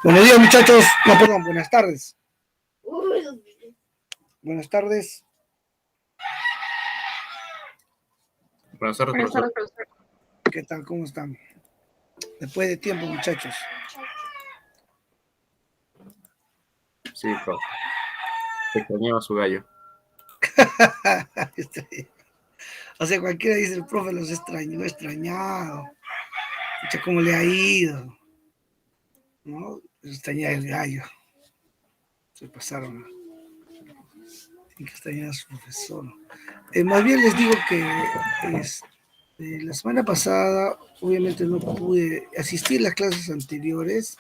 Buenos días, muchachos. No, perdón, buenas tardes. Buenas tardes. Buenas tardes, profesor. ¿Qué tal? ¿Cómo están? Después de tiempo, muchachos. Sí, profe. Se extrañaba su gallo. O sea, cualquiera dice, el profe los extrañó, extrañado. Escucha cómo le ha ido. ¿No? Extrañar el gallo. Se pasaron. Tienen que extrañar a su profesor. Más bien les digo que la semana pasada, obviamente no pude asistir a las clases anteriores,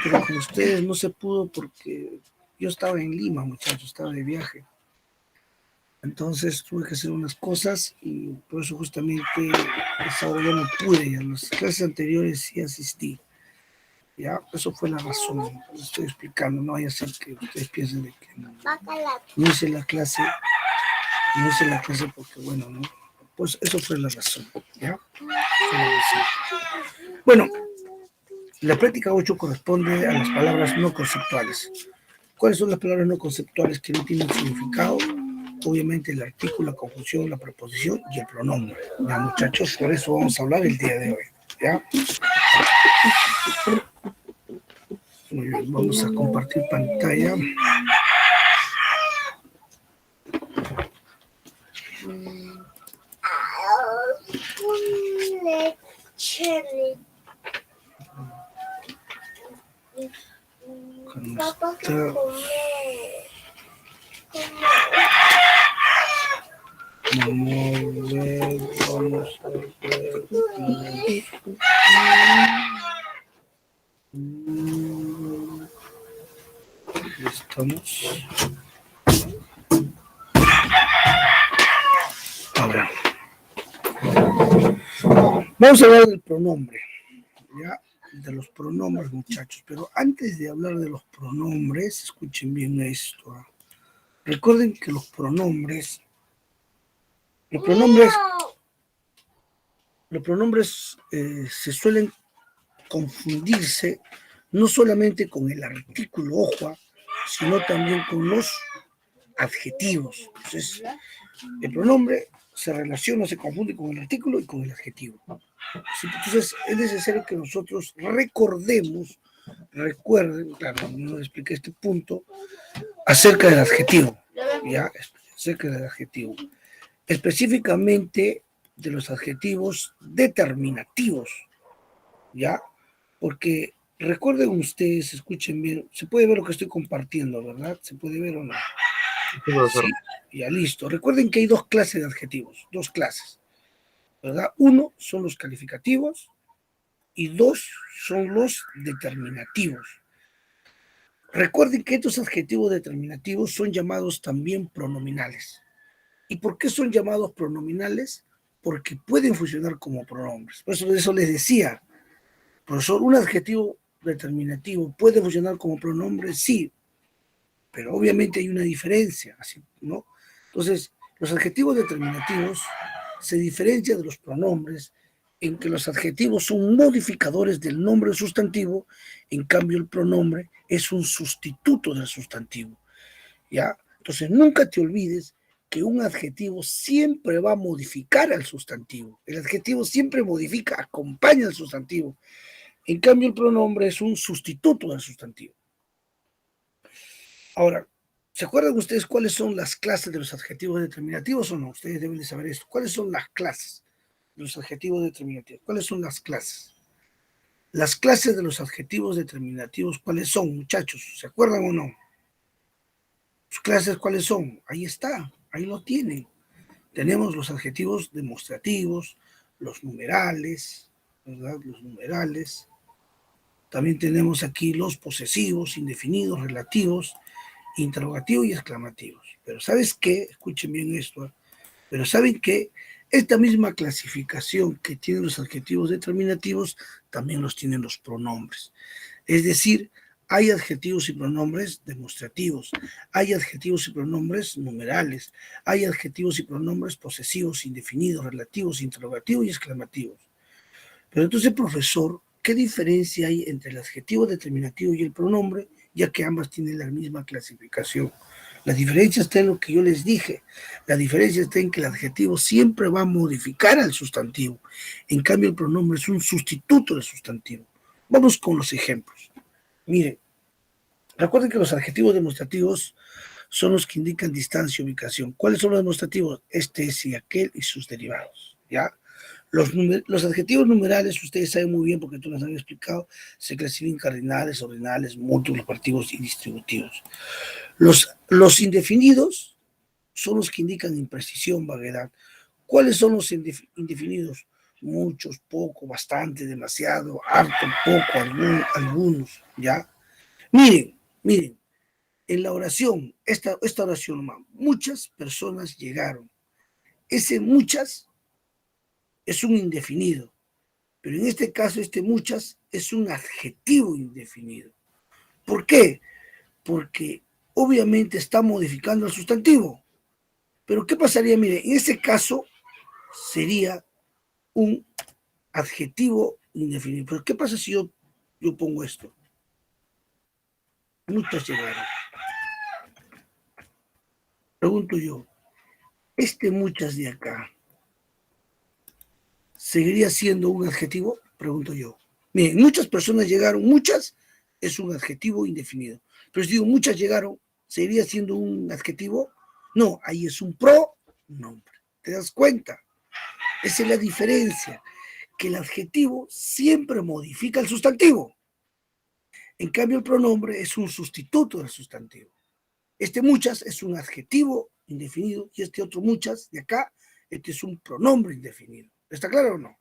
pero con ustedes no se pudo porque yo estaba en Lima, muchachos, estaba de viaje. Entonces tuve que hacer unas cosas y por eso justamente esa hora ya no pude. Y a las clases anteriores sí asistí. Ya, eso fue la razón. Les estoy explicando, no vaya a ser que ustedes piensen de que no hice la clase, no hice la clase porque bueno, ¿no? Pues eso fue la razón, ¿ya? Fue la razón. Bueno, la práctica 8 corresponde a las palabras no conceptuales. ¿Cuáles son las palabras no conceptuales que no tienen significado? Obviamente el artículo, la conjunción, la preposición y el pronombre. Ya, muchachos, por eso vamos a hablar el día de hoy. ¿Ya? Muy bien, vamos a compartir pantalla. Vamos a ver. Estamos. Ahora. Vamos a hablar del pronombre. ¿Ya? De los pronombres, muchachos. Pero antes de hablar de los pronombres, escuchen bien esto. Recuerden que los pronombres se suelen confundirse no solamente con el artículo ojo, sino también con los adjetivos. Entonces, el pronombre se relaciona, se confunde con el artículo y con el adjetivo. Entonces, es necesario que nosotros recuerden, claro, no expliqué este punto, acerca del adjetivo, ¿ya? Acerca del adjetivo. Específicamente de los adjetivos determinativos, ¿ya? Porque recuerden ustedes, escuchen bien, se puede ver lo que estoy compartiendo, ¿verdad? ¿Se puede ver o no? Sí, profesor. Sí, ya listo. Recuerden que hay dos clases de adjetivos, dos clases, ¿verdad? Uno son los calificativos y dos son los determinativos. Recuerden que estos adjetivos determinativos son llamados también pronominales. ¿Y por qué son llamados pronominales? Porque pueden funcionar como pronombres. Por eso les decía, profesor, un adjetivo determinativo puede funcionar como pronombre, sí, pero obviamente hay una diferencia, ¿así, no? Entonces, los adjetivos determinativos se diferencian de los pronombres en que los adjetivos son modificadores del nombre sustantivo, en cambio el pronombre es un sustituto del sustantivo, ¿ya? Entonces, nunca te olvides que un adjetivo siempre va a modificar al sustantivo. El adjetivo siempre modifica, acompaña al sustantivo. En cambio, el pronombre es un sustituto del sustantivo. Ahora, ¿se acuerdan ustedes cuáles son las clases de los adjetivos determinativos o no? Ustedes deben de saber esto. ¿Cuáles son las clases de los adjetivos determinativos? ¿Cuáles son las clases? Las clases de los adjetivos determinativos, ¿cuáles son, muchachos? ¿Se acuerdan o no? ¿Sus clases cuáles son? Ahí está, ahí lo tienen. Tenemos los adjetivos demostrativos, los numerales, ¿verdad? Los numerales. También tenemos aquí los posesivos, indefinidos, relativos, interrogativos y exclamativos. Pero ¿sabes qué? Escuchen bien esto. Pero ¿saben qué? Esta misma clasificación que tienen los adjetivos determinativos, también los tienen los pronombres. Es decir, hay adjetivos y pronombres demostrativos, hay adjetivos y pronombres numerales, hay adjetivos y pronombres posesivos, indefinidos, relativos, interrogativos y exclamativos. Pero entonces, profesor, ¿qué diferencia hay entre el adjetivo determinativo y el pronombre, ya que ambas tienen la misma clasificación? La diferencia está en lo que yo les dije. La diferencia está en que el adjetivo siempre va a modificar al sustantivo. En cambio, el pronombre es un sustituto del sustantivo. Vamos con los ejemplos. Miren, recuerden que los adjetivos demostrativos son los que indican distancia y ubicación. ¿Cuáles son los demostrativos? Este, ese y aquel y sus derivados. ¿Ya? Los adjetivos numerales, ustedes saben muy bien porque tú les había explicado, se clasifican en cardinales, ordinales, múltiplos, partivos y distributivos. Los indefinidos son los que indican imprecisión, vaguedad. ¿Cuáles son los indefinidos? Muchos, poco, bastante, demasiado, harto, poco, algunos, ¿ya? Miren, en la oración, esta oración, muchas personas llegaron. Ese muchas es un indefinido, pero en este caso este muchas es un adjetivo indefinido. ¿Por qué? Porque obviamente está modificando el sustantivo. Pero ¿qué pasaría? Mire, en ese caso sería un adjetivo indefinido. Pero ¿qué pasa si yo pongo esto? Muchas llegaron. Pregunto yo, muchas de acá, ¿seguiría siendo un adjetivo? Pregunto yo. Miren, muchas personas llegaron, muchas es un adjetivo indefinido. Pero si digo muchas llegaron, ¿seguiría siendo un adjetivo? No, ahí es un pronombre. ¿Te das cuenta? Esa es la diferencia, que el adjetivo siempre modifica el sustantivo. En cambio, el pronombre es un sustituto del sustantivo. Muchas es un adjetivo indefinido y este otro muchas de acá, este es un pronombre indefinido. ¿Está claro o no?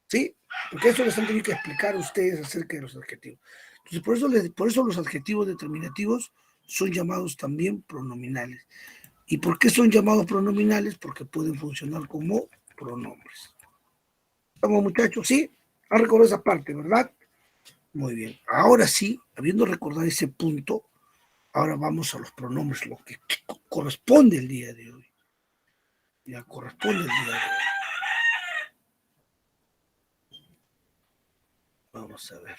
¿Sí? Porque eso les han tenido que explicar a ustedes acerca de los adjetivos. Entonces, por eso los adjetivos determinativos son llamados también pronominales. ¿Y por qué son llamados pronominales? Porque pueden funcionar como pronombres. ¿Estamos, muchachos? ¿Sí? Han recordado esa parte, ¿verdad? Muy bien. Ahora sí, habiendo recordado ese punto, ahora vamos a los pronombres, lo que corresponde el día de hoy. Ya corresponde el día de hoy. Vamos a ver.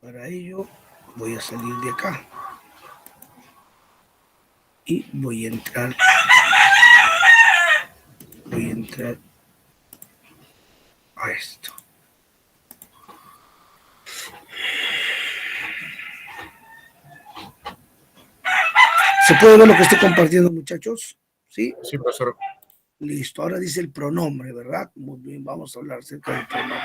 Para ello voy a salir de acá. Y voy a entrar. A esto. ¿Se puede ver lo que estoy compartiendo, muchachos? ¿Sí? Sí, profesor. Listo. Ahora dice el pronombre, ¿verdad? Muy bien, vamos a hablar acerca del pronombre.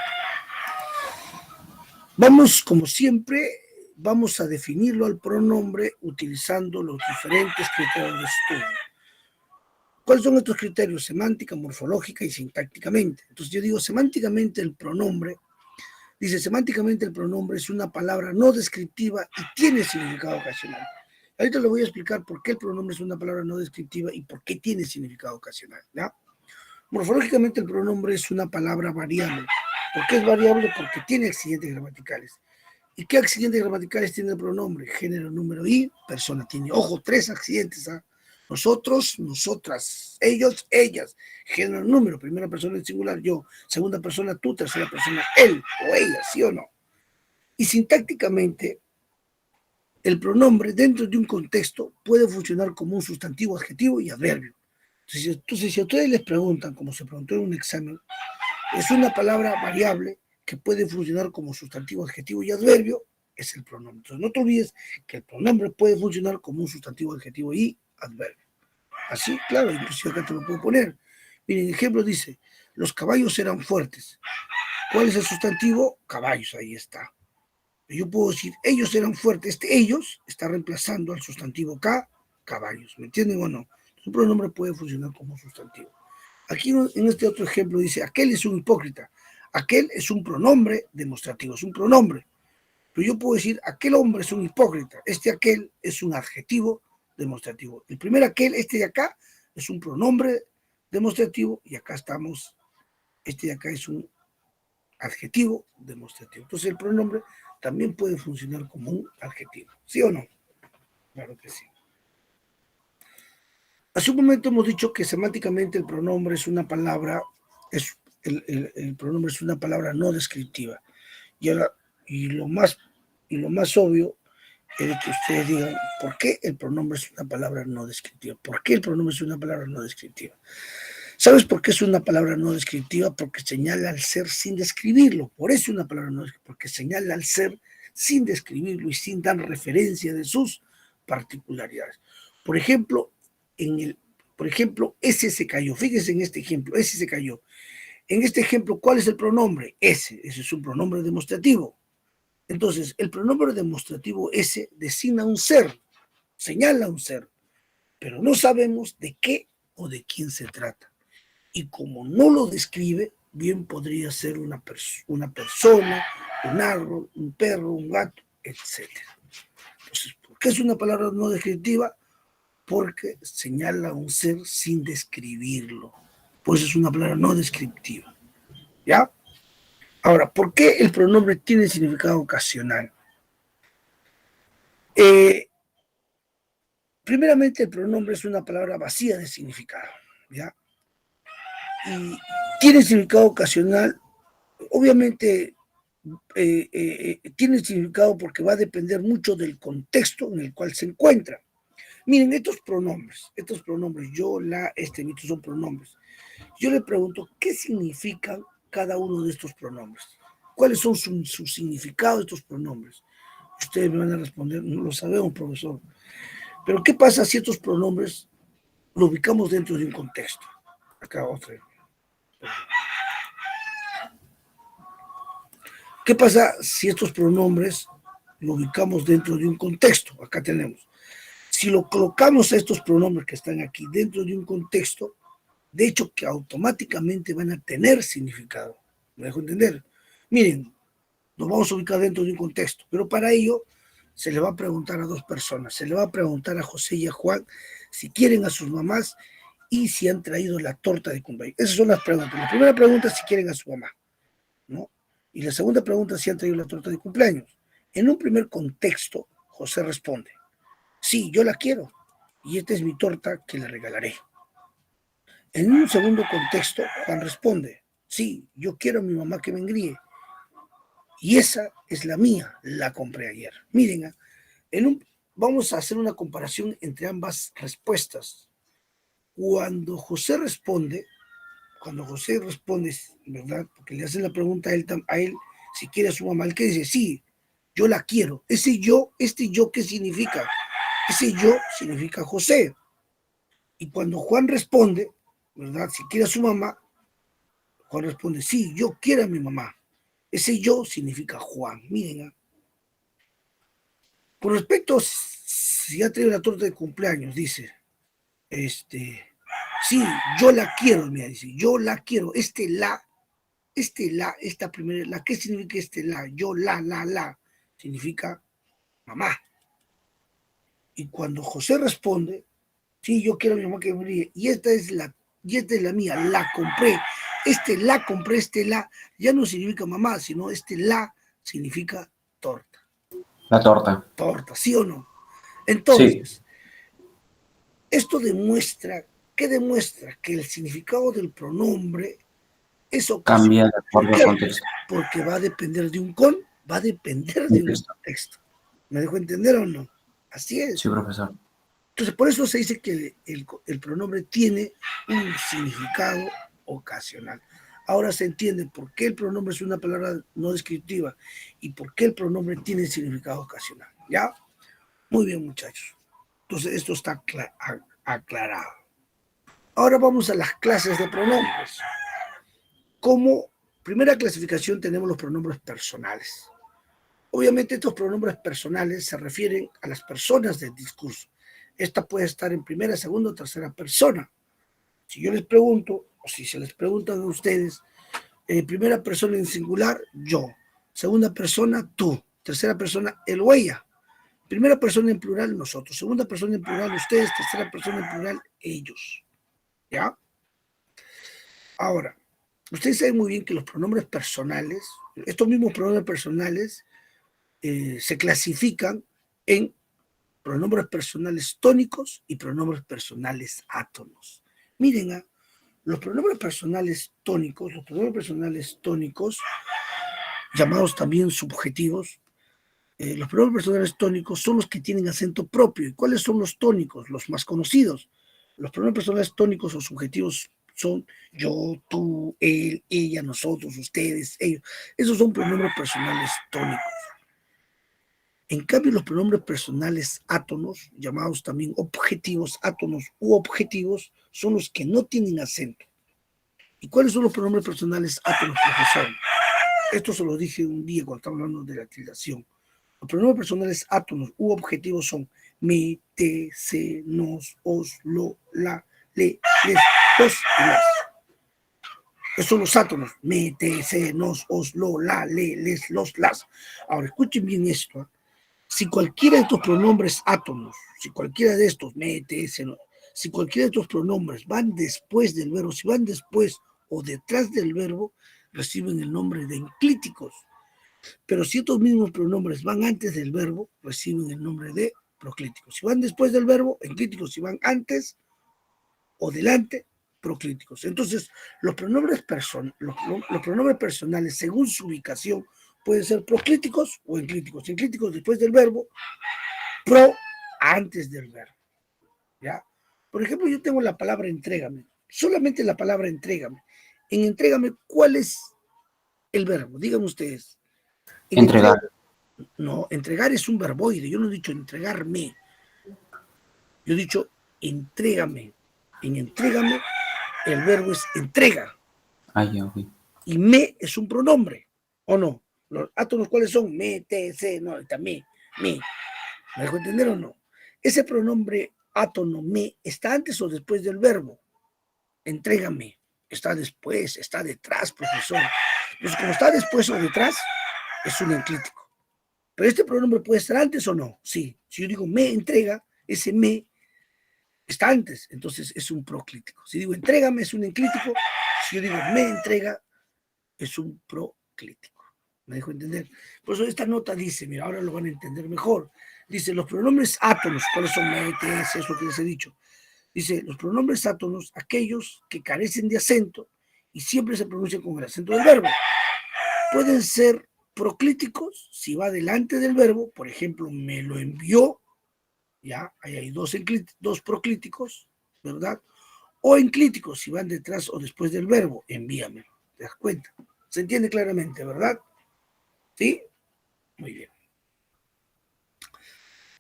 Vamos, como siempre, vamos a definirlo al pronombre utilizando los diferentes criterios de estudio. ¿Cuáles son estos criterios? Semántica, morfológica y sintácticamente. Entonces yo digo, semánticamente el pronombre, semánticamente el pronombre es una palabra no descriptiva y tiene significado ocasional. Ahorita le voy a explicar por qué el pronombre es una palabra no descriptiva y por qué tiene significado ocasional, ¿ya? Morfológicamente el pronombre es una palabra variable. ¿Por qué es variable? Porque tiene accidentes gramaticales. ¿Y qué accidentes gramaticales tiene el pronombre? Género, número y persona. Tiene, ojo, 3 accidentes. ¿Ah? Nosotros, nosotras, ellos, ellas. Género, número, primera persona en singular, yo. Segunda persona, tú. Tercera persona, él o ella, ¿sí o no? Y sintácticamente, el pronombre dentro de un contexto puede funcionar como un sustantivo, adjetivo y adverbio. Entonces, si a ustedes les preguntan, como se preguntó en un examen, es una palabra variable que puede funcionar como sustantivo, adjetivo y adverbio, es el pronombre. Entonces, no te olvides que el pronombre puede funcionar como un sustantivo, adjetivo y adverbio. Así, claro, inclusive acá te lo puedo poner. Miren, ejemplo dice, los caballos eran fuertes. ¿Cuál es el sustantivo? Caballos, ahí está. Yo puedo decir, ellos eran fuertes. Ellos está reemplazando al sustantivo caballos. ¿Me entienden o no? Un pronombre puede funcionar como sustantivo. Aquí en este otro ejemplo dice, aquel es un hipócrita. Aquel es un pronombre demostrativo, es un pronombre. Pero yo puedo decir, aquel hombre es un hipócrita. Aquel es un adjetivo demostrativo. El primer aquel, de acá, es un pronombre demostrativo y acá estamos, de acá es un adjetivo demostrativo. Entonces el pronombre también puede funcionar como un adjetivo. ¿Sí o no? Claro que sí. Hace un momento hemos dicho que semánticamente el pronombre es una palabra, es el pronombre es una palabra no descriptiva. Y, ahora, y lo más obvio es que ustedes digan, ¿por qué el pronombre es una palabra no descriptiva? ¿Por qué el pronombre es una palabra no descriptiva? ¿Sabes por qué es una palabra no descriptiva? Porque señala al ser sin describirlo. Por eso es una palabra no descriptiva, porque señala al ser sin describirlo y sin dar referencia de sus particularidades. Por ejemplo, ese se cayó. Fíjense en este ejemplo, ese se cayó. En este ejemplo, ¿cuál es el pronombre? Ese es un pronombre demostrativo. Entonces, el pronombre demostrativo ese designa un ser, señala un ser, pero no sabemos de qué o de quién se trata. Y como no lo describe, bien podría ser una persona, un árbol, un perro, un gato, etc. Entonces, ¿por qué es una palabra no descriptiva? Porque señala a un ser sin describirlo. Pues es una palabra no descriptiva. ¿Ya? Ahora, ¿por qué el pronombre tiene significado ocasional? Primeramente, el pronombre es una palabra vacía de significado, ¿ya? Y tiene significado ocasional, obviamente tiene significado porque va a depender mucho del contexto en el cual se encuentra. Miren, estos pronombres, yo, la, estos son pronombres. Yo le pregunto, ¿qué significan cada uno de estos pronombres? ¿Cuáles son su significado de estos pronombres? Ustedes me van a responder, no lo sabemos, profesor. Pero ¿qué pasa si estos pronombres lo ubicamos dentro de un contexto? Acá otro. ¿Qué pasa si estos pronombres lo ubicamos dentro de un contexto? Acá tenemos. Si lo colocamos a estos pronombres que están aquí dentro de un contexto, de hecho que automáticamente van a tener significado. ¿Me dejo entender? Miren, nos vamos a ubicar dentro de un contexto, pero para ello se le va a preguntar a dos personas. Se le va a preguntar a José y a Juan si quieren a sus mamás y si han traído la torta de cumpleaños. Esas son las preguntas. La primera pregunta es si quieren a su mamá, ¿no? Y la segunda pregunta es si han traído la torta de cumpleaños. En un primer contexto, José responde, sí, yo la quiero y esta es mi torta que le regalaré. En un segundo contexto, Juan responde, sí, yo quiero a mi mamá que me engríe y esa es la mía, la compré ayer. Miren, vamos a hacer una comparación entre ambas respuestas. Cuando José responde, ¿verdad? Porque le hacen la pregunta a él si quiere a su mamá, él que dice, sí, yo la quiero. Ese yo, ¿qué significa? Ese yo significa José. Y cuando Juan responde, ¿verdad? Si quiere a su mamá, Juan responde, sí, yo quiero a mi mamá. Ese yo significa Juan. Miren, con respecto, si ha traído la torta de cumpleaños, dice, sí, yo la quiero, mira, dice, yo la quiero. Esta primera, la, ¿qué significa la? Yo, la, significa mamá. Y cuando José responde, sí, yo quiero a mi mamá que me brille, y esta es la mía, la compré. La compré, la, ya no significa mamá, sino la significa torta. La torta. Torta, ¿sí o no? Entonces, Sí. Esto demuestra, ¿qué demuestra? Que el significado del pronombre es ocasional. Cambia de acuerdo al contexto. Porque va a depender de un contexto. ¿Me dejo entender o no? Así es. Sí, profesor. Entonces, por eso se dice que el pronombre tiene un significado ocasional. Ahora se entiende por qué el pronombre es una palabra no descriptiva y por qué el pronombre tiene significado ocasional. ¿Ya? Muy bien, muchachos. Entonces, esto está aclarado. Ahora vamos a las clases de pronombres. Como primera clasificación tenemos los pronombres personales. Obviamente estos pronombres personales se refieren a las personas del discurso. Esta puede estar en primera, segunda o tercera persona. Si yo les pregunto, o si se les preguntan a ustedes, primera persona en singular, yo. Segunda persona, tú. Tercera persona, él o ella. Primera persona en plural, nosotros. Segunda persona en plural, ustedes. Tercera persona en plural, ellos. ¿Ya? Ahora, ustedes saben muy bien que los pronombres personales, estos mismos pronombres personales, se clasifican en pronombres personales tónicos y pronombres personales átonos. Miren, los pronombres personales tónicos, llamados también subjetivos, los pronombres personales tónicos son los que tienen acento propio. ¿Y cuáles son los tónicos? Los más conocidos. Los pronombres personales tónicos o subjetivos son yo, tú, él, ella, nosotros, ustedes, ellos. Esos son pronombres personales tónicos. En cambio, los pronombres personales átonos, llamados también objetivos, átonos u objetivos, son los que no tienen acento. ¿Y cuáles son los pronombres personales átonos, profesor? Esto se lo dije un día cuando estaba hablando de la tildación. Los pronombres personales átonos u objetivos son me, te, se, nos, os, lo, la, le, les, los y las. Esos son los átonos. Me, te, se, nos, os, lo, la, le, les, los, las. Ahora, escuchen bien esto. ¿Eh? Si cualquiera de estos pronombres átonos, si cualquiera de estos, me, te, se, no, si cualquiera de estos pronombres van después del verbo, si van después o detrás del verbo, reciben el nombre de enclíticos. Pero si estos mismos pronombres van antes del verbo, reciben el nombre de proclíticos. Si van después del verbo, enclíticos. Si van antes o delante, proclíticos. Entonces, los pronombres personales, según su ubicación, pueden ser proclíticos o enclíticos. Enclíticos después del verbo, pro antes del verbo. ¿Ya? Por ejemplo, yo tengo la palabra entrégame. Solamente la palabra entrégame. En entrégame, ¿cuál es el verbo? Díganme ustedes. Entregar. No, entregar es un verboide. Yo no he dicho entregarme. Yo he dicho entrégame. En entrégame, el verbo es entrega. Ya, ok. Y me es un pronombre. ¿O no? Los átomos, ¿cuáles son? Me, te, se, no, está me. ¿Me dejo entender o no? Ese pronombre átono me está antes o después del verbo. Entrégame. Está después, está detrás, profesor. Entonces, como está después o detrás, es un enclítico. Pero este pronombre puede estar antes o no. Sí. Si yo digo me entrega, ese me está antes, entonces es un proclítico. Si digo entrégame, es un enclítico. Si yo digo me entrega, es un proclítico. ¿Me dejo entender? Por eso esta nota dice, mira, ahora lo van a entender mejor. Dice, los pronombres átonos, ¿cuáles son? Me, te, es eso que les he dicho. Dice, los pronombres átonos, aquellos que carecen de acento y siempre se pronuncian con el acento del verbo. Pueden ser proclíticos si va delante del verbo, por ejemplo, me lo envió, ya, ahí hay dos proclíticos, ¿verdad? O enclíticos si van detrás o después del verbo, envíamelo, ¿te das cuenta? Se entiende claramente, ¿verdad? ¿Sí? Muy bien.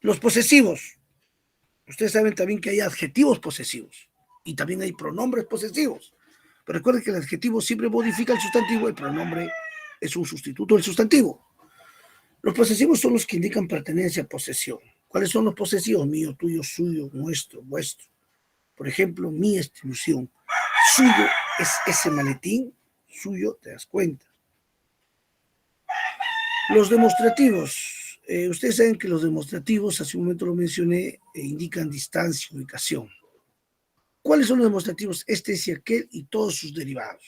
Los posesivos. Ustedes saben también que hay adjetivos posesivos y también hay pronombres posesivos. Pero recuerden que el adjetivo siempre modifica el sustantivo, el pronombre es un sustituto del sustantivo. Los posesivos son los que indican pertenencia a posesión. ¿Cuáles son los posesivos? Mío, tuyo, suyo, nuestro, vuestro. Por ejemplo, mi distribución. Suyo es ese maletín, suyo, te das cuenta. Los demostrativos. Ustedes saben que los demostrativos, hace un momento lo mencioné, indican distancia, ubicación. ¿Cuáles son los demostrativos? Este, ese y aquel y todos sus derivados.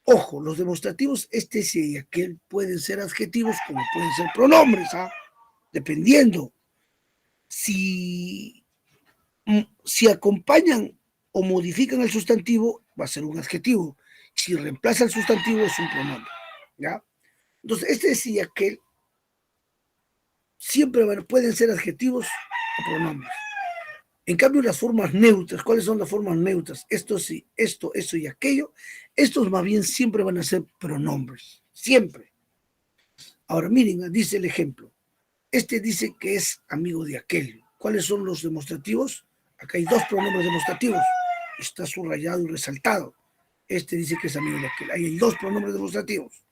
Ojo, los demostrativos este, ese y aquel pueden ser adjetivos como pueden ser pronombres, ¿ah? Dependiendo. Si acompañan o modifican el sustantivo, va a ser un adjetivo. Si reemplaza el sustantivo, es un pronombre. ¿Ya? Entonces, este decía que siempre pueden ser adjetivos o pronombres. En cambio, las formas neutras, ¿cuáles son las formas neutras? Esto sí, esto, eso y aquello. Estos más bien siempre van a ser pronombres. Siempre. Ahora, miren, dice el ejemplo. Este dice que es amigo de aquel. ¿Cuáles son los demostrativos? Acá hay dos pronombres demostrativos. Está subrayado y resaltado. Este dice que es amigo de aquel. Ahí hay dos pronombres demostrativos.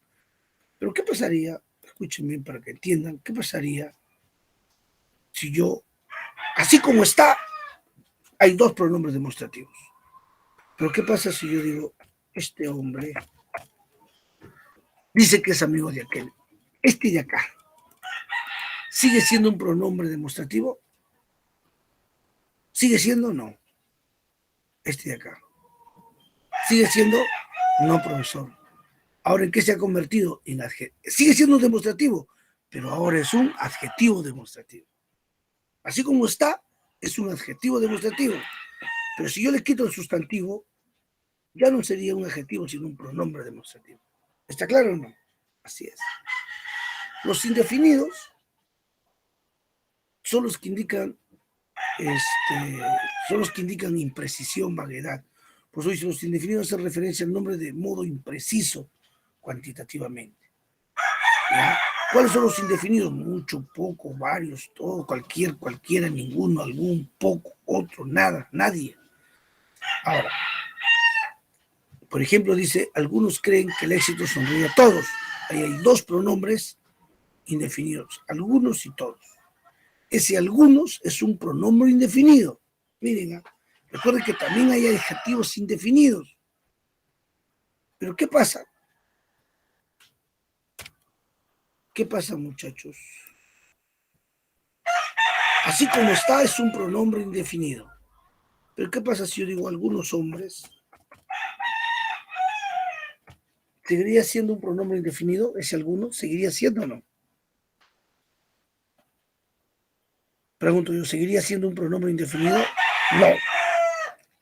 Pero ¿qué pasaría? Escuchen bien para que entiendan. ¿Qué pasaría si yo, así como está, hay dos pronombres demostrativos? Pero ¿qué pasa si yo digo, este hombre dice que es amigo de aquel? Este de acá, ¿sigue siendo un pronombre demostrativo? ¿Sigue siendo? No. Este de acá. ¿Sigue siendo? No, profesor. Ahora, ¿en qué se ha convertido? En adjetivo. Sigue siendo demostrativo, pero ahora es un adjetivo demostrativo. Así como está, es un adjetivo demostrativo. Pero si yo le quito el sustantivo, ya no sería un adjetivo, sino un pronombre demostrativo. ¿Está claro o no? Así es. Los indefinidos son los que indican, son los que indican imprecisión, vaguedad. Por eso los indefinidos hacen referencia al nombre de modo impreciso cuantitativamente. ¿Ya? ¿Cuáles son los indefinidos? Mucho, poco, varios, todo, cualquiera, ninguno, algún, poco, otro, nada, nadie. Ahora, por ejemplo, dice, algunos creen que el éxito sonríe a todos. Ahí hay dos pronombres indefinidos, algunos y todos. Ese algunos es un pronombre indefinido. Miren, recuerden que también hay adjetivos indefinidos. Pero ¿qué pasa? ¿Qué pasa, muchachos? Así como está, es un pronombre indefinido. Pero ¿qué pasa si yo digo algunos hombres? ¿Seguiría siendo un pronombre indefinido ese alguno? ¿Seguiría siendo o no? Pregunto yo, ¿seguiría siendo un pronombre indefinido? No.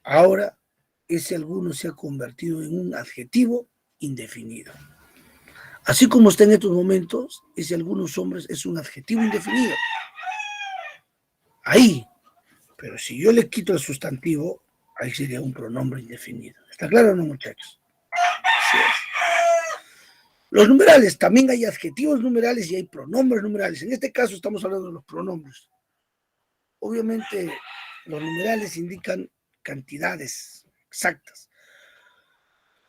Ahora, ese alguno se ha convertido en un adjetivo indefinido. Así como está en estos momentos, ese algunos hombres es un adjetivo indefinido. Ahí. Pero si yo le quito el sustantivo, ahí sería un pronombre indefinido. ¿Está claro o no, muchachos? Así es. Los numerales, también hay adjetivos numerales y hay pronombres numerales. En este caso estamos hablando de los pronombres. Obviamente, los numerales indican cantidades exactas.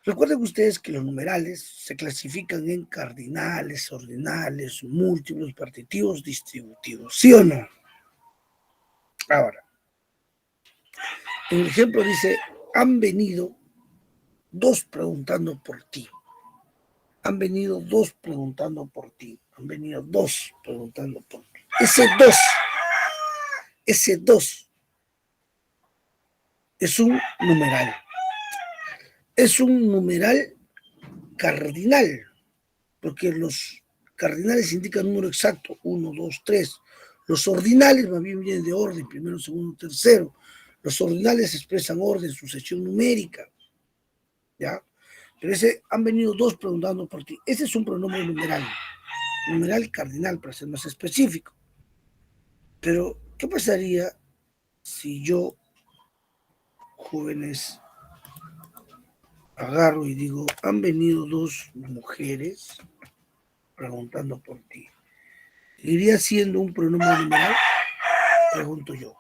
Recuerden ustedes que los numerales se clasifican en cardinales, ordinales, múltiplos, partitivos, distributivos. ¿Sí o no? Ahora, en el ejemplo dice, han venido dos preguntando por ti. Han venido dos preguntando por ti. Han venido dos preguntando por ti. Ese dos es un numeral. Es un numeral cardinal, porque los cardinales indican un número exacto, 1, 2, 3. Los ordinales más bien vienen de orden, primero, segundo, tercero. Los ordinales expresan orden, sucesión numérica, ¿ya? Pero ese, han venido dos preguntando por ti. Ese es un pronombre numeral cardinal, para ser más específico. Pero, ¿qué pasaría si yo, jóvenes, agarro y digo, han venido dos mujeres preguntando por ti? ¿Seguiría siendo un pronombre numeral? Pregunto yo.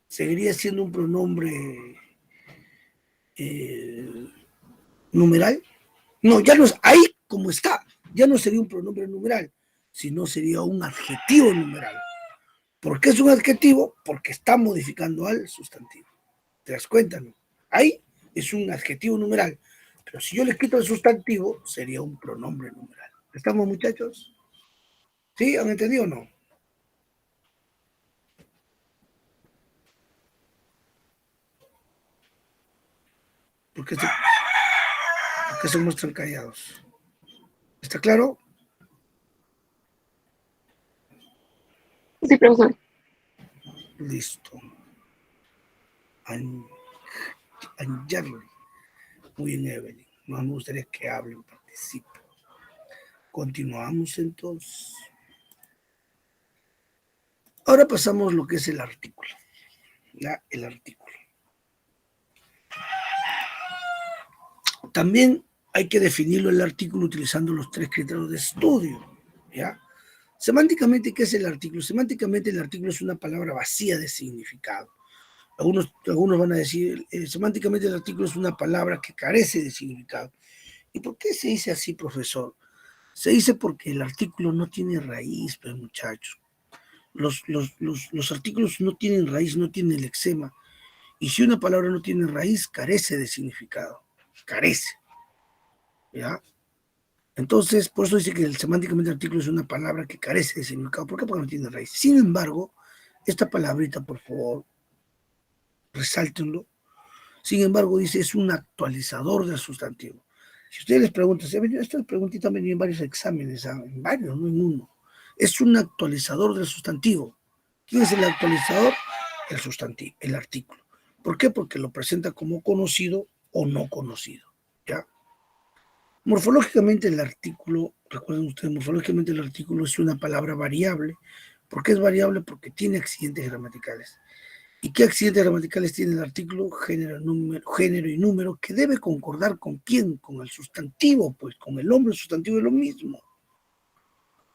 ¿Seguiría siendo un pronombre eh, numeral? No, ya no es, ahí como está, ya no sería un pronombre numeral, sino sería un adjetivo numeral. ¿Por qué es un adjetivo? Porque está modificando al sustantivo. ¿Te das cuenta, no? Ahí es un adjetivo numeral. Pero si yo le quito el sustantivo, sería un pronombre numeral. ¿Estamos, muchachos? ¿Sí? ¿Han entendido o no? ¿Por qué se muestran callados? ¿Está claro? Sí, profesor. Listo. Anjarly. Muy bien, Evelyn. No me gustaría que hablen, participen. Continuamos entonces. Ahora pasamos lo que es el artículo. ¿Ya? El artículo. También hay que definirlo el artículo utilizando los tres criterios de estudio. ¿Ya? Semánticamente, ¿qué es el artículo? Semánticamente, el artículo es una palabra vacía de significado. Algunos van a decir, semánticamente el artículo es una palabra que carece de significado. ¿Y por qué se dice así, profesor? Se dice porque el artículo no tiene raíz, pues, muchachos. Los artículos no tienen raíz, no tienen lexema. Y si una palabra no tiene raíz, carece de significado. Carece. ¿Ya? Entonces, por eso dice que semánticamente el artículo es una palabra que carece de significado. ¿Por qué? Porque no tiene raíz. Sin embargo, esta palabrita, por favor, resáltenlo. Sin embargo, dice, es un actualizador del sustantivo. Si ustedes les preguntan, esta preguntita me en varios exámenes, en varios, no en uno. Es un actualizador del sustantivo. ¿Quién es el actualizador? El sustantivo, el artículo. ¿Por qué? Porque lo presenta como conocido o no conocido. ¿Ya? Morfológicamente el artículo, recuerden ustedes, morfológicamente el artículo es una palabra variable. ¿Por qué es variable? Porque tiene accidentes gramaticales. ¿Y qué accidentes gramaticales tiene el artículo? Género y número, que debe concordar con quién, con el sustantivo, pues con el nombre, el sustantivo es lo mismo.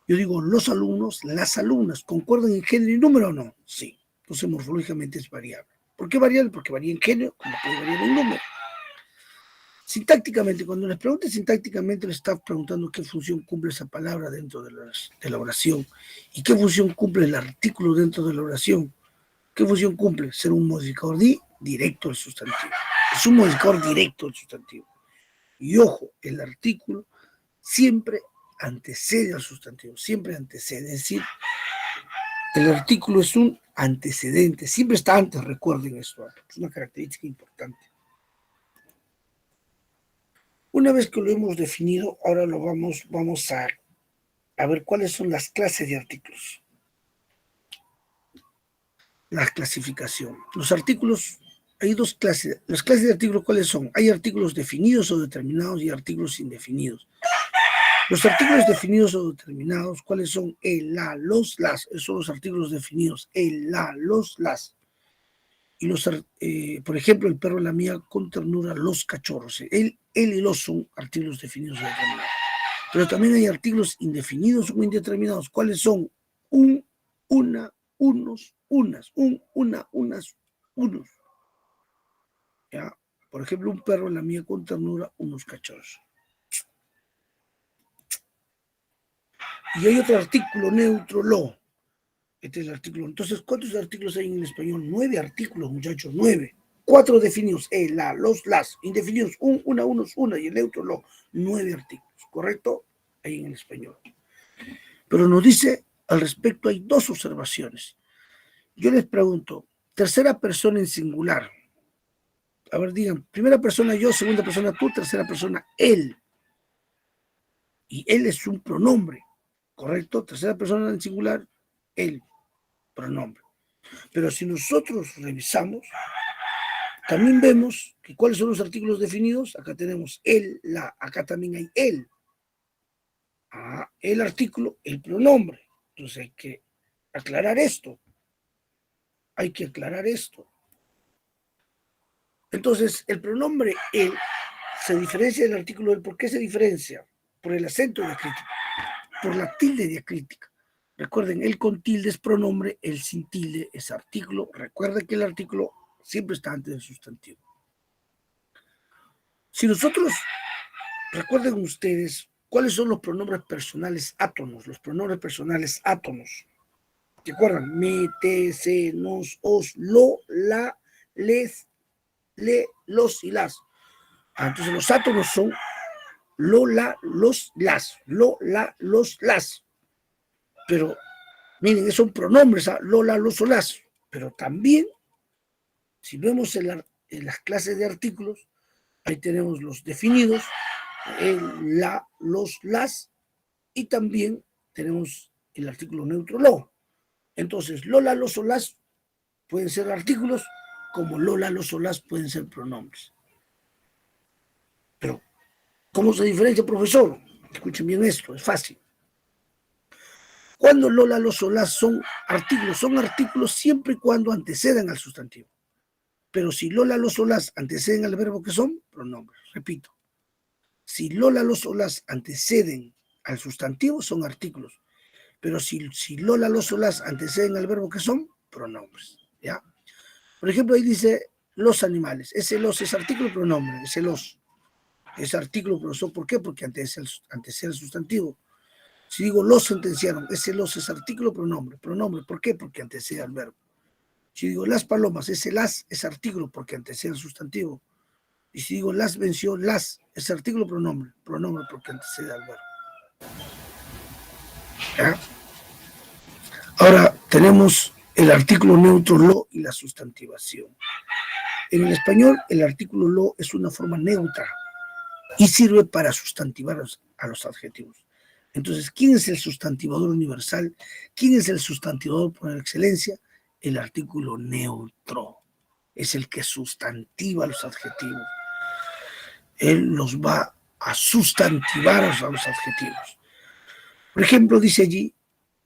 Yo digo, los alumnos, las alumnas, ¿concuerdan en género y número o no? Sí. Entonces morfológicamente es variable. ¿Por qué variable? Porque varía en género, como puede variar en número. Sintácticamente, cuando les pregunte sintácticamente, le está preguntando qué función cumple esa palabra dentro de la oración y qué función cumple el artículo dentro de la oración. ¿Qué función cumple? Ser un modificador directo del sustantivo. Es un modificador directo del sustantivo. Y ojo, el artículo siempre antecede al sustantivo, siempre antecede. Es decir, el artículo es un antecedente, siempre está antes, recuerden esto. Es una característica importante. Una vez que lo hemos definido, ahora lo vamos a ver cuáles son las clases de artículos. La clasificación. Los artículos, hay dos clases. Las clases de artículos, ¿cuáles son? Hay artículos definidos o determinados y artículos indefinidos. Los artículos definidos o determinados, ¿cuáles son? El, la, los, las. Esos son los artículos definidos. El, la, los, las. Y por ejemplo, el perro la mía con ternura los cachorros. Él y los son artículos definidos o determinados. Pero también hay artículos indefinidos o indeterminados. ¿Cuáles son? Un, una, unos, unas. Un, una, unas, unos. ¿Ya? Por ejemplo, un perro la mía con ternura, unos cachorros. Y hay otro artículo neutro, lo. Este es el artículo. Entonces, ¿cuántos artículos hay en el español? 9 artículos, muchachos, 9. 4 definidos, el, la, los, las. Indefinidos, un, una, unos, una. Y el neutro, lo. 9 artículos, ¿correcto? Ahí en el español. Pero nos dice, al respecto, hay 2 observaciones. Yo les pregunto, tercera persona en singular. A ver, digan, primera persona yo, segunda persona tú, tercera persona él. Y él es un pronombre, ¿correcto? Tercera persona en singular, él, pronombre. Pero si nosotros revisamos, también vemos que cuáles son los artículos definidos. Acá tenemos él, la, acá también hay él. El artículo, el pronombre. Entonces hay que aclarar esto. Hay que aclarar esto. Entonces, el pronombre él se diferencia del artículo él. ¿Por qué se diferencia? Por el acento diacrítico, por la tilde diacrítica. Recuerden, el con tilde es pronombre, el sin tilde es artículo. Recuerden que el artículo siempre está antes del sustantivo. Si nosotros, recuerden ustedes, ¿cuáles son los pronombres personales átonos? Los pronombres personales átonos. ¿Se acuerdan? Me, te, se, nos, os, lo, la, les, le, los y las. Entonces los átonos son lo, la, los, las. Lo, la, los, las. Pero, miren, son pronombres, lo, la, los o las. Pero también, si vemos en las clases de artículos, ahí tenemos los definidos, el, la, los, las, y también tenemos el artículo neutro lo. Entonces, lo, la, los o las pueden ser artículos, como lo, la, los o las pueden ser pronombres. Pero, ¿cómo se diferencia, profesor? Escuchen bien esto, es fácil. Cuando lo, la, los o las son artículos siempre y cuando antecedan al sustantivo. Pero si lo, la, los o las anteceden al verbo que son, pronombres. Repito, si lo, la, los o las anteceden al sustantivo, son artículos. Pero si lo, la, los o las anteceden al verbo que son, pronombres. ¿Ya? Por ejemplo, ahí dice los animales. Ese los es artículo, pronombre. Ese los es artículo, profesor. ¿Por qué? Porque antecede al sustantivo. Si digo los sentenciaron, ese los es artículo, pronombre. Pronombre, ¿por qué? Porque antecede al verbo. Si digo las palomas, ese las es artículo porque antecede al sustantivo. Y si digo las venció, las es artículo, pronombre. Pronombre porque antecede al verbo. ¿Ya? Ahora tenemos el artículo neutro lo y la sustantivación. En el español, el artículo lo es una forma neutra y sirve para sustantivar a los adjetivos. Entonces, ¿quién es el sustantivador universal? ¿Quién es el sustantivador por excelencia? El artículo neutro. Es el que sustantiva los adjetivos. él los va a sustantivar a los adjetivos. Por ejemplo, dice allí,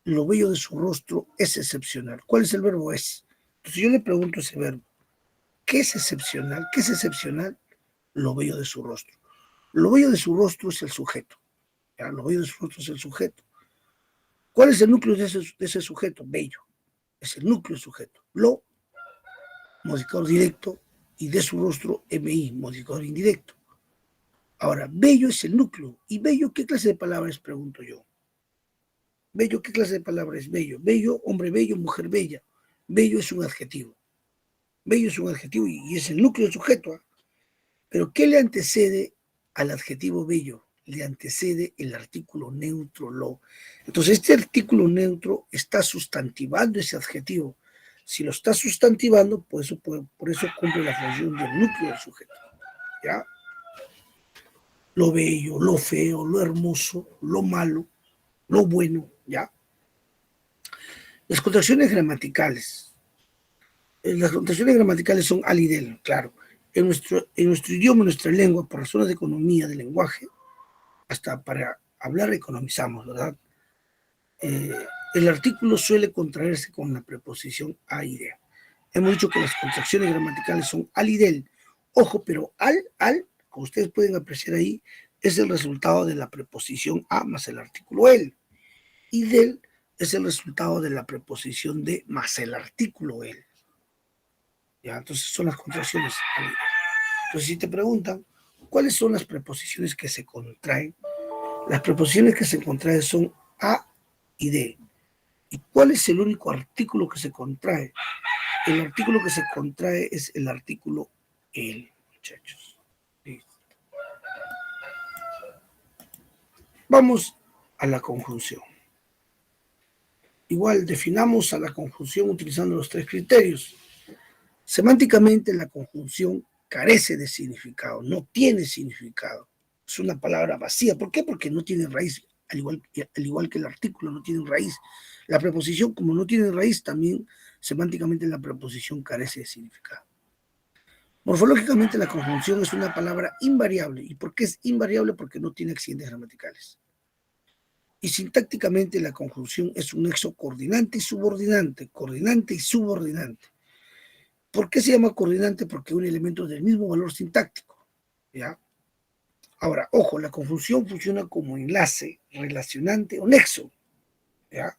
lo bello de su rostro es excepcional. ¿Cuál es el verbo es? Entonces yo le pregunto ese verbo, ¿qué es excepcional? ¿Qué es excepcional? Lo bello de su rostro. Lo bello de su rostro es el sujeto. ¿Ya? Lo bello de su rostro es el sujeto. ¿Cuál es el núcleo de ese sujeto? Bello. Es el núcleo sujeto. Lo, modificador directo, y de su rostro, MI, modificador indirecto. Ahora, bello es el núcleo. ¿Y bello qué clase de palabra es? Pregunto yo. Bello, ¿qué clase de palabra es bello? Bello, hombre bello, mujer bella. Bello es un adjetivo. Bello es un adjetivo y es el núcleo sujeto. ¿Eh? Pero ¿qué le antecede al adjetivo bello? Le antecede el artículo neutro lo. Entonces, este artículo neutro está sustantivando ese adjetivo. Si lo está sustantivando, por eso cumple la función del núcleo del sujeto. ¿Ya? Lo bello, lo feo, lo hermoso, lo malo, lo bueno, ¿ya? Las contracciones gramaticales. Las contracciones gramaticales son al y del, claro. En nuestro idioma, en nuestra lengua, por razones de economía del lenguaje, hasta para hablar economizamos, ¿verdad? El artículo suele contraerse con la preposición a y de. Hemos dicho que las contracciones gramaticales son al y del. Ojo, pero al, como ustedes pueden apreciar ahí, es el resultado de la preposición a más el artículo el. Y del es el resultado de la preposición de más el artículo el. ¿Ya? Entonces son las contracciones al y del. Entonces si te preguntan, ¿cuáles son las preposiciones que se contraen? Las preposiciones que se contraen son a y de. ¿Y cuál es el único artículo que se contrae? El artículo que se contrae es el artículo el, muchachos. ¿Listo? Vamos a la conjunción. Igual definamos a la conjunción utilizando los tres criterios. Semánticamente la conjunción carece de significado, no tiene significado. Es una palabra vacía. ¿Por qué? Porque no tiene raíz, al igual que el artículo no tiene raíz. La preposición, como no tiene raíz, también semánticamente la preposición carece de significado. Morfológicamente la conjunción es una palabra invariable. ¿Y por qué es invariable? Porque no tiene accidentes gramaticales. Y sintácticamente la conjunción es un nexo coordinante y subordinante. Coordinante y subordinante. ¿Por qué se llama coordinante? Porque un elemento del mismo valor sintáctico. ¿Ya? Ahora, ojo, la conjunción funciona como enlace, relacionante o nexo. ¿Ya?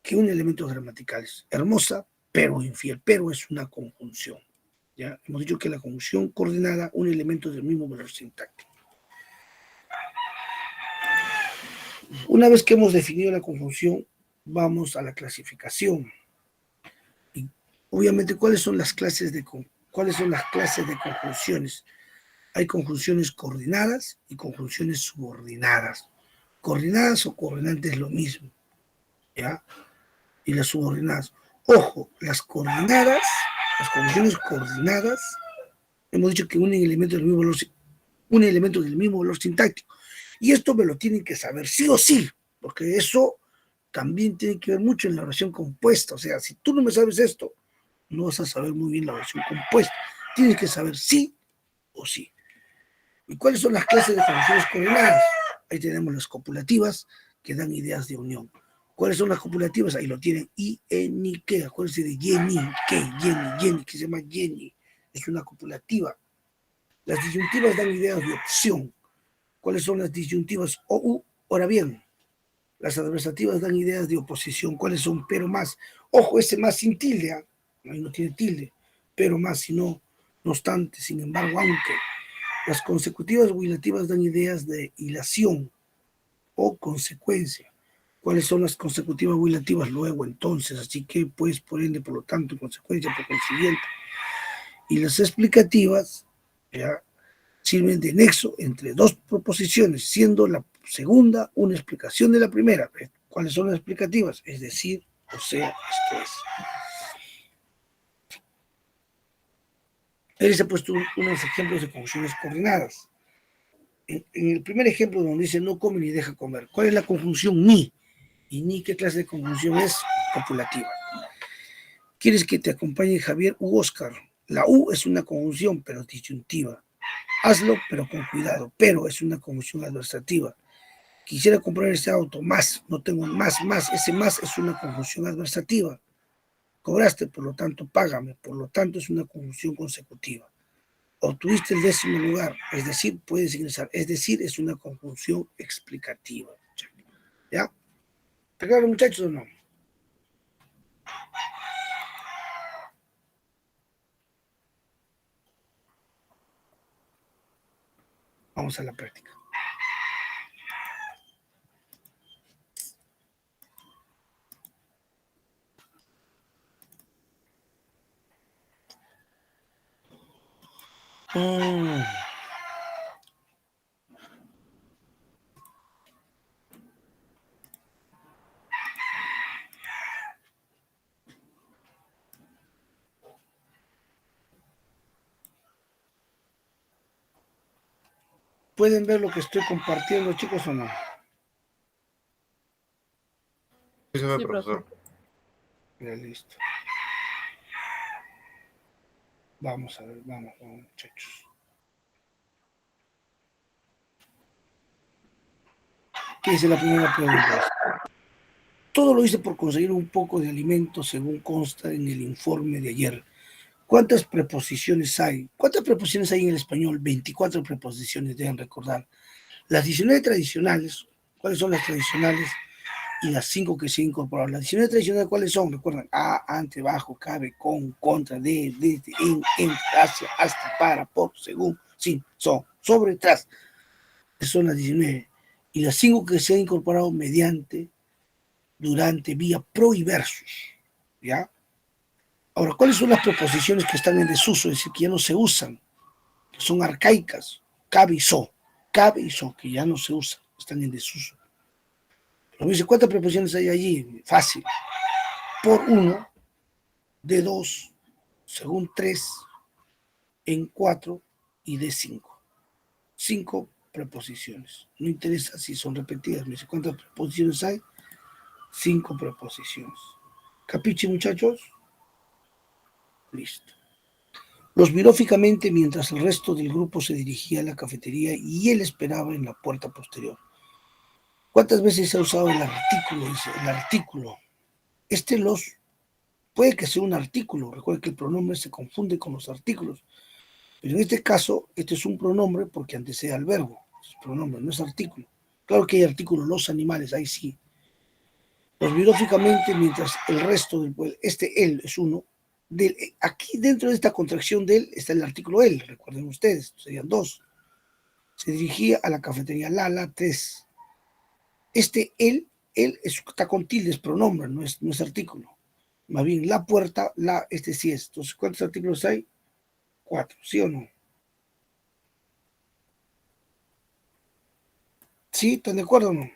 Que une elementos gramaticales. Hermosa, pero infiel. Pero es una conjunción. ¿Ya? Hemos dicho que la conjunción coordinada une elementos del mismo valor sintáctico. Una vez que hemos definido la conjunción, vamos a la clasificación. Y obviamente, ¿cuáles son las clases de conjunciones? Hay conjunciones coordinadas y conjunciones subordinadas. Coordinadas o coordinantes es lo mismo, ¿ya? Y las subordinadas. Ojo, las conjunciones coordinadas, hemos dicho que unen elementos del mismo valor sintáctico. Y esto me lo tienen que saber sí o sí, porque eso también tiene que ver mucho en la oración compuesta. O sea, si tú no me sabes esto, no vas a saber muy bien la oración compuesta. Tienes que saber sí o sí. ¿Y cuáles son las clases de conjunciones coordinadas? Ahí tenemos las copulativas, que dan ideas de unión. ¿Cuáles son las copulativas? Ahí lo tienen. I, ni, que. Acuérdense de Jenny, que, Jenny, que se llama Jenny. Es una copulativa. Las disyuntivas dan ideas de opción. ¿Cuáles son las disyuntivas? O, u. Ahora bien, las adversativas dan ideas de oposición. ¿Cuáles son? Pero más. Ojo, ese más sin tilde. ¿eh? Ahí no tiene tilde. Pero más, sino, no obstante, sin embargo, aunque. Las consecutivas guilativas dan ideas de hilación o consecuencia. ¿Cuáles son las consecutivas guilativas? Luego, entonces, así que, pues, por ende, por lo tanto, consecuencia, por consiguiente. Y las explicativas, ¿ya? Sirven de nexo entre dos proposiciones, siendo la segunda una explicación de la primera. ¿Cuáles son las explicativas? Es decir, o sea, esto es. Él se ha puesto unos ejemplos de conjunciones coordinadas. En el primer ejemplo donde dice no come ni deja comer, ¿cuál es la conjunción ni? Y ni, ¿qué clase de conjunción es? Copulativa. ¿Quieres que te acompañe Javier u Oscar? La U es una conjunción, pero disyuntiva. Hazlo, pero con cuidado. Pero es una conjunción adversativa. Quisiera comprar ese auto, más, no tengo más. Ese más es una conjunción adversativa. Cobraste, por lo tanto, págame. Por lo tanto, es una conjunción consecutiva. Obtuviste el 10º lugar, es decir, puedes ingresar. Es decir, es una conjunción explicativa. ¿Ya? ¿Está claro, muchachos, o no? Vamos a la práctica. ¿Pueden ver lo que estoy compartiendo, chicos, o no? Sí, profesor. Ya, listo. Vamos a ver, vamos, muchachos. ¿Qué dice la primera pregunta? Todo lo hice por conseguir un poco de alimento, según consta en el informe de ayer. ¿Cuántas preposiciones hay? ¿Cuántas preposiciones hay en el español? 24 preposiciones, deben recordar. Las 19 tradicionales, ¿cuáles son las tradicionales? Y las 5 que se han incorporado. Las 19 tradicionales, ¿cuáles son? Recuerdan, a, ante, bajo, cabe, con, contra, de, desde, en, hacia, hasta, para, por, según, sin, son, sobre, tras. Esas son las 19. Y las 5 que se han incorporado mediante, durante, vía, pro y versus. ¿Ya? Ahora, ¿cuáles son las preposiciones que están en desuso? Es decir, que ya no se usan, que son arcaicas. Cabe y so, que ya no se usan, están en desuso. Pero me dice, ¿cuántas preposiciones hay allí? Fácil. Por 1, de 2, según 3, en 4 y de 5. 5 preposiciones. No interesa si son repetidas. Me dice, ¿cuántas preposiciones hay? 5 preposiciones. ¿Capiche, muchachos? Listo. Los miró fijamente mientras el resto del grupo se dirigía a la cafetería y él esperaba en la puerta posterior. ¿Cuántas veces se ha usado el artículo? Dice, el artículo. Puede que sea un artículo. Recuerde que el pronombre se confunde con los artículos. Pero en este caso, este es un pronombre porque antecede al verbo. Es pronombre, no es artículo. Claro que hay artículos, los animales, ahí sí. Los miró fijamente mientras el resto del pueblo, él es uno. Aquí dentro de esta contracción de él está el artículo él, recuerden ustedes, serían 2. Se dirigía a la cafetería la 3. Él está con tilde, es pronombre, no es artículo. Más bien, la puerta, sí es. Entonces, ¿cuántos artículos hay? 4, ¿sí o no? ¿Sí? ¿Están de acuerdo o no?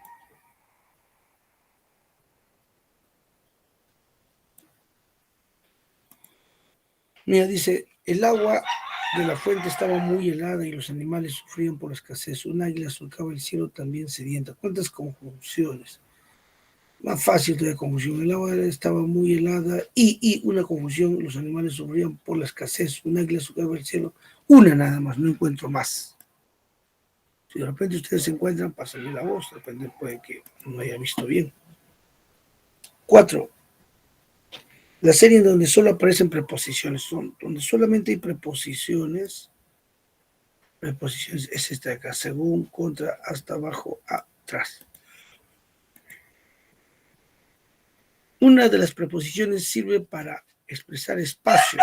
Mira, dice, el agua de la fuente estaba muy helada y los animales sufrían por la escasez. Un águila surcaba el cielo también sedienta. ¿Cuántas conjunciones? Más fácil de confusión. El agua estaba muy helada y una confusión. Los animales sufrían por la escasez. Un águila surcaba el cielo. Una nada más, no encuentro más. Si de repente ustedes se encuentran, pásenle la voz. De repente puede que no haya visto bien. 4. La serie en donde solo aparecen preposiciones, donde solamente hay preposiciones es esta de acá, según, contra, hasta, abajo, atrás. Una de las preposiciones sirve para expresar espacio.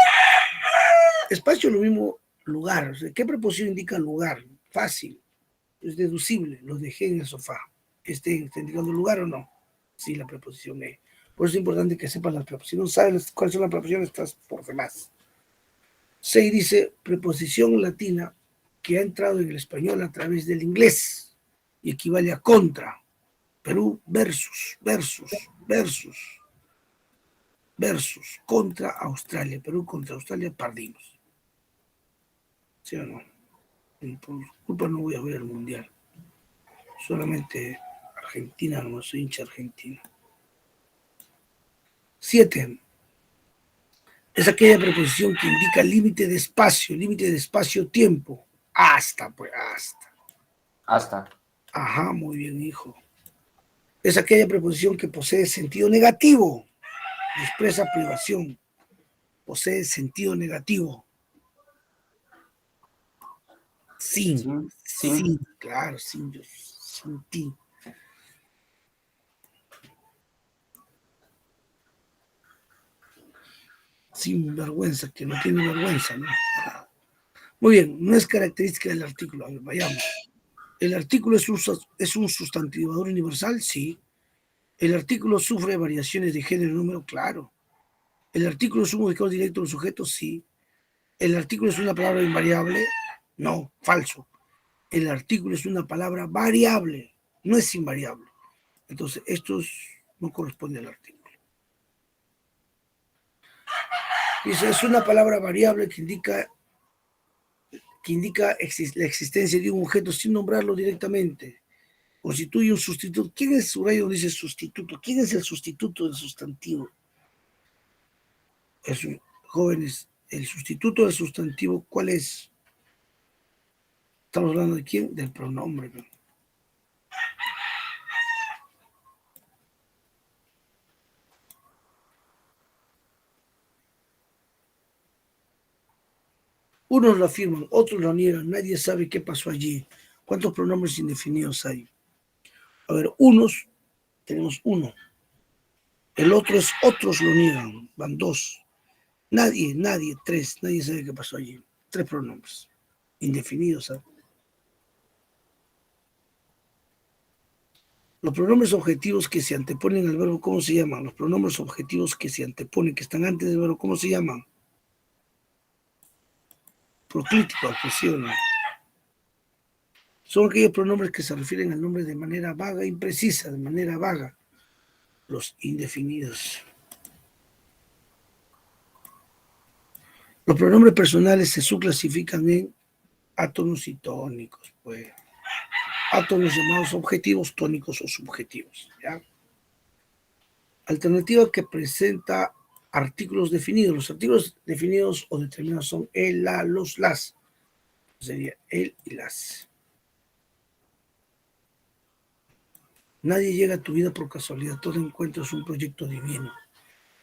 Espacio es lo mismo lugar. O sea, ¿qué preposición indica lugar? Fácil, es deducible. Lo dejé en el sofá. ¿Está indicando lugar o no? Sí, la preposición es. Por eso es importante que sepan las preposiciones. Si no sabes cuáles son las preposiciones, estás por demás. 6 dice preposición latina que ha entrado en el español a través del inglés y equivale a contra. Perú versus, contra Australia. Perú contra Australia, perdimos. ¿Sí o no? Y por culpa no voy a ver el mundial. Solamente Argentina, no soy hincha argentina. 7. Es aquella preposición que indica límite de espacio, tiempo. Hasta, pues, hasta. Hasta. Ajá, muy bien, hijo. Es aquella preposición que posee sentido negativo y expresa privación. Posee sentido negativo. Sin, Sin. claro, sin yo, sin ti. Sin vergüenza, que no tiene vergüenza, ¿no? Muy bien, no es característica del artículo. A ver, vayamos. ¿El artículo es un sustantivador universal? Sí. ¿El artículo sufre variaciones de género y número? Claro. ¿El artículo es un modificador directo del sujeto? Sí. ¿El artículo es una palabra invariable? No, falso. El artículo es una palabra variable, no es invariable. Entonces, no corresponde al artículo. Dice, es una palabra variable que indica la existencia de un objeto sin nombrarlo directamente. Constituye un sustituto. ¿Quién es su rayo? Dice sustituto. ¿Quién es el sustituto del sustantivo? Jóvenes, el sustituto del sustantivo, ¿cuál es? ¿Estamos hablando de quién? Del pronombre, ¿no? Unos lo afirman, otros lo niegan, nadie sabe qué pasó allí. ¿Cuántos pronombres indefinidos hay? A ver, tenemos uno. El otro es otros lo niegan, van dos. Nadie, tres, nadie sabe qué pasó allí. Tres pronombres indefinidos, ¿sabes? Los pronombres objetivos que se anteponen al verbo, ¿cómo se llaman? Los pronombres objetivos que se anteponen, que están antes del verbo, ¿cómo se llaman? Proclítico, expresión. Son aquellos pronombres que se refieren al nombre de manera vaga, imprecisa, de manera vaga. Los indefinidos. Los pronombres personales se subclasifican en átonos y tónicos, pues. Átonos llamados objetivos, tónicos o subjetivos, ¿ya? Alternativa que presenta artículos definidos. Los artículos definidos o determinados son el, la, los, las. Sería el y las. Nadie llega a tu vida por casualidad. Todo encuentro es un proyecto divino.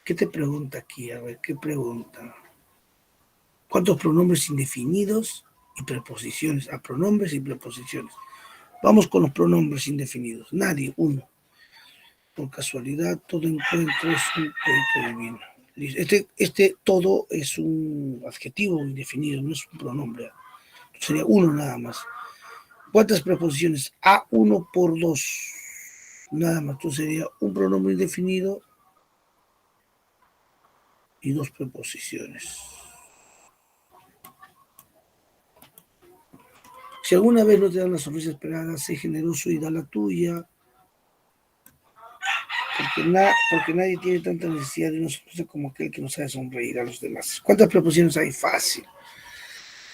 ¿Qué te pregunta aquí? A ver, ¿qué pregunta? ¿Cuántos pronombres indefinidos y preposiciones? A pronombres y preposiciones. Vamos con los pronombres indefinidos. Nadie, uno. Por casualidad, todo encuentro es un proyecto divino. Este todo es un adjetivo indefinido, no es un pronombre. Sería uno nada más. ¿Cuántas preposiciones? A1 por 2. Nada más. Entonces sería un pronombre indefinido y dos preposiciones. Si alguna vez no te dan la sonrisa esperada, sé generoso y da la tuya. Porque nadie tiene tanta necesidad de una sonrisa como aquel que no sabe sonreír a los demás. ¿Cuántas preposiciones hay? Fácil.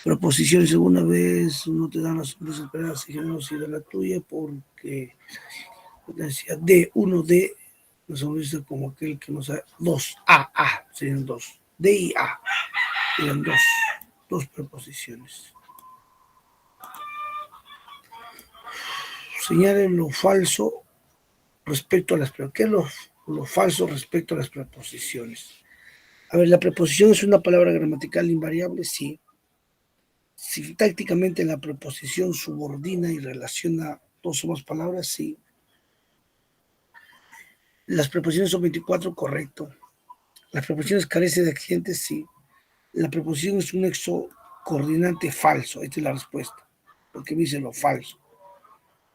Preposiciones, alguna vez no te dan la sonrisa esperada, sé generoso y da la tuya, porque decía D1 de la sonrisa como aquel que no sabe. Dos, A, serían dos. D y A serían dos preposiciones. Señalen lo falso respecto a las preposiciones. ¿Qué es lo falso respecto a las preposiciones? A ver, ¿la preposición es una palabra gramatical invariable? Sí. Sintácticamente la preposición subordina y relaciona dos o más palabras, sí. Las preposiciones son 24, correcto. Las preposiciones carecen de accidentes, sí. La preposición es un nexo coordinante falso, esta es la respuesta, porque me dice lo falso.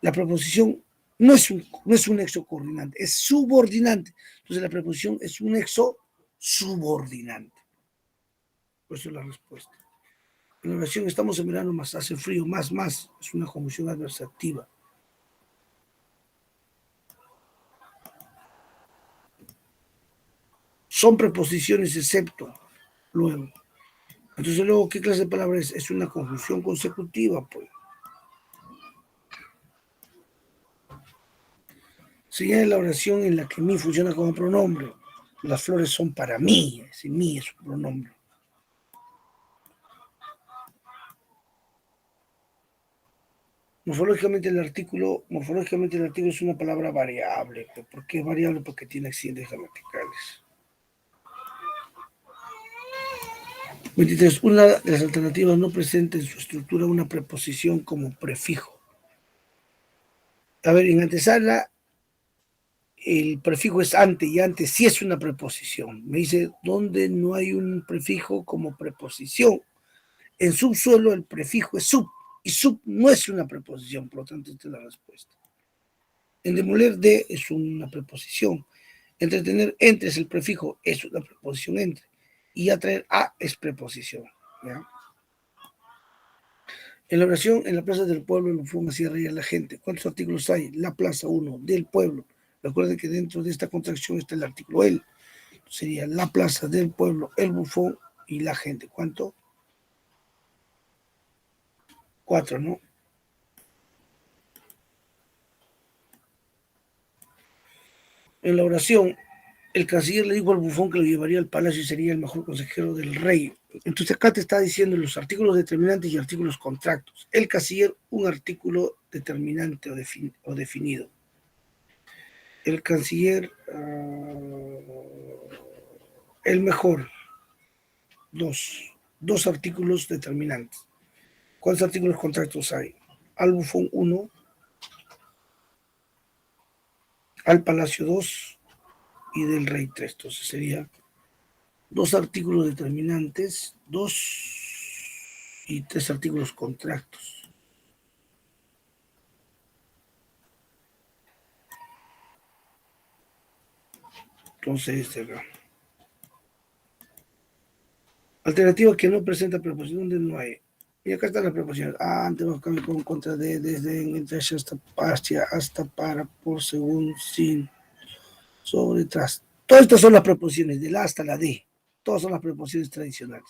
La preposición no es un nexo coordinante, es subordinante. Entonces la preposición es un nexo subordinante. Por eso es la respuesta. En la oración estamos en verano, más hace frío, más, es una conjunción adversativa. Son preposiciones excepto, luego. Entonces luego, ¿qué clase de palabra es? Es una conjunción consecutiva, pues. Señala la oración en la que mi funciona como pronombre. Las flores son para mí, ese mí es un pronombre. Morfológicamente el artículo es una palabra variable. ¿Por qué es variable? Porque tiene accidentes gramaticales. 23. Una de las alternativas no presenta en su estructura una preposición como prefijo. A ver, en antesala el prefijo es ante y ante sí es una preposición. Me dice, ¿dónde no hay un prefijo como preposición? En subsuelo el prefijo es sub y sub no es una preposición, por lo tanto esta es la respuesta. En demoler de es una preposición. Entretener entre es el prefijo, es una preposición entre. Y atraer a es preposición. ¿Ya? En la oración, en la plaza del pueblo, el bufón hacía reír a la gente. ¿Cuántos artículos hay? La plaza 1, del pueblo. Recuerden que dentro de esta contracción está el artículo el. Sería la plaza del pueblo, el bufón y la gente. ¿Cuánto? 4, ¿no? En la oración, el canciller le dijo al bufón que lo llevaría al palacio y sería el mejor consejero del rey. Entonces acá te está diciendo los artículos determinantes y artículos contractos. El canciller, un artículo determinante o definido. El canciller, el mejor, dos artículos determinantes. ¿Cuántos artículos contractos hay? Al bufón 1, al palacio 2 y del rey 3. Entonces sería dos artículos determinantes, 2 y 3 artículos contractos. Entonces, alternativa que no presenta preposición, donde no hay. Y acá están las preposiciones. Antes, cambio con, contra, de, desde, entre, hasta, hacia, hasta, para, por, según, sin, sobre, tras. Todas estas son las preposiciones, de la hasta la de. Todas son las preposiciones tradicionales.